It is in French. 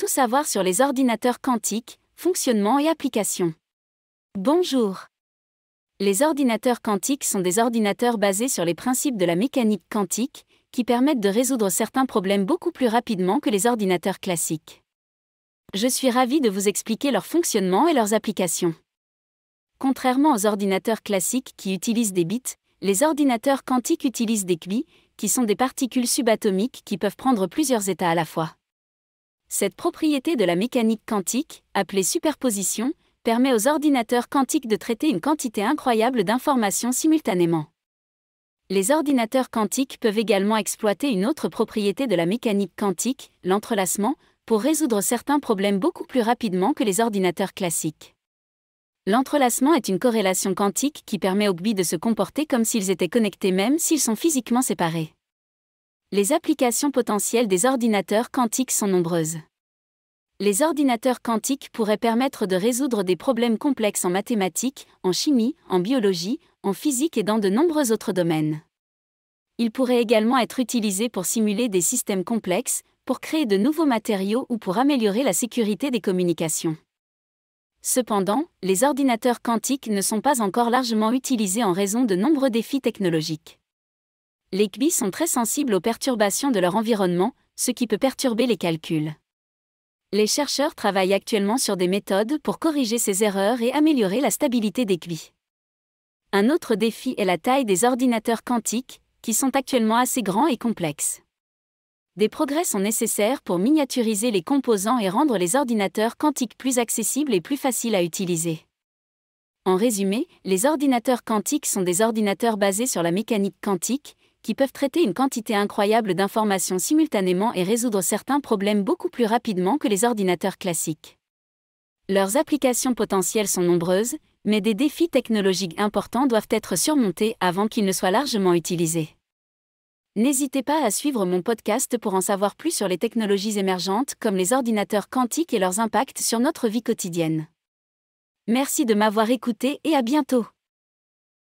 tout savoir sur les ordinateurs quantiques, fonctionnement et applications. Bonjour. Les ordinateurs quantiques sont des ordinateurs basés sur les principes de la mécanique quantique, qui permettent de résoudre certains problèmes beaucoup plus rapidement que les ordinateurs classiques. Je suis ravi de vous expliquer leur fonctionnement et leurs applications. Contrairement aux ordinateurs classiques qui utilisent des bits, les ordinateurs quantiques utilisent des qubits, qui sont des particules subatomiques qui peuvent prendre plusieurs états à la fois. Cette propriété de la mécanique quantique, appelée superposition, permet aux ordinateurs quantiques de traiter une quantité incroyable d'informations simultanément. Les ordinateurs quantiques peuvent également exploiter une autre propriété de la mécanique quantique, l'entrelacement, pour résoudre certains problèmes beaucoup plus rapidement que les ordinateurs classiques. L'entrelacement est une corrélation quantique qui permet aux qubits de se comporter comme s'ils étaient connectés même s'ils sont physiquement séparés. Les applications potentielles des ordinateurs quantiques sont nombreuses. Les ordinateurs quantiques pourraient permettre de résoudre des problèmes complexes en mathématiques, en chimie, en biologie, en physique et dans de nombreux autres domaines. Ils pourraient également être utilisés pour simuler des systèmes complexes, pour créer de nouveaux matériaux ou pour améliorer la sécurité des communications. Cependant, les ordinateurs quantiques ne sont pas encore largement utilisés en raison de nombreux défis technologiques. Les qubits sont très sensibles aux perturbations de leur environnement, ce qui peut perturber les calculs. Les chercheurs travaillent actuellement sur des méthodes pour corriger ces erreurs et améliorer la stabilité des qubits. Un autre défi est la taille des ordinateurs quantiques, qui sont actuellement assez grands et complexes. Des progrès sont nécessaires pour miniaturiser les composants et rendre les ordinateurs quantiques plus accessibles et plus faciles à utiliser. En résumé, les ordinateurs quantiques sont des ordinateurs basés sur la mécanique quantique, qui peuvent traiter une quantité incroyable d'informations simultanément et résoudre certains problèmes beaucoup plus rapidement que les ordinateurs classiques. Leurs applications potentielles sont nombreuses, mais des défis technologiques importants doivent être surmontés avant qu'ils ne soient largement utilisés. N'hésitez pas à suivre mon podcast pour en savoir plus sur les technologies émergentes comme les ordinateurs quantiques et leurs impacts sur notre vie quotidienne. Merci de m'avoir écouté et à bientôt.